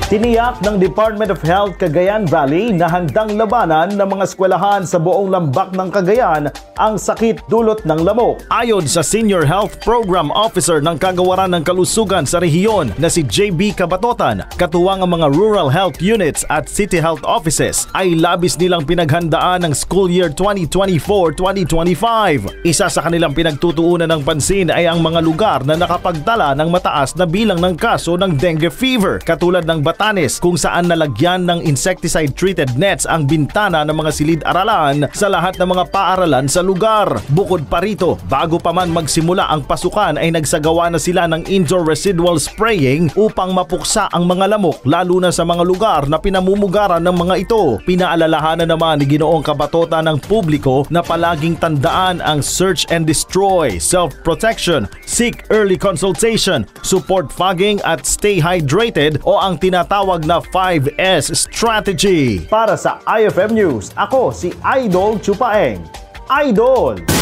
Tiniyak ng Department of Health Cagayan Valley na handang labanan ng mga eskwelahan sa buong lambak ng Cagayan ang sakit dulot ng lamok. Ayon sa Senior Health Program Officer ng Kagawaran ng Kalusugan sa rehiyon na si JB Kabatotan, katuwang ang mga rural health units at city health offices ay labis nilang pinaghandaan ng school year 2024-2025. Isa sa kanilang pinagtutuunan ng pansin ay ang mga lugar na nakapagtala ng mataas na bilang ng kaso ng dengue fever, katulad ng Batanes kung saan nalagyan ng insecticide-treated nets ang bintana ng mga silid-aralan sa lahat ng mga paaralan sa lugar. Bukod pa rito, bago pa man magsimula ang pasukan ay nagsagawa na sila ng indoor residual spraying upang mapuksa ang mga lamok lalo na sa mga lugar na pinamumugaran ng mga ito. Pinaalalahanan naman ni Ginoong Kabatotan ng publiko na palaging tandaan ang search and destroy, self-protection, seek early consultation, support fogging at stay hydrated o ang tinatawag na 5S strategy. Para sa IFM News, ako si Idol Chupaeng. Idol!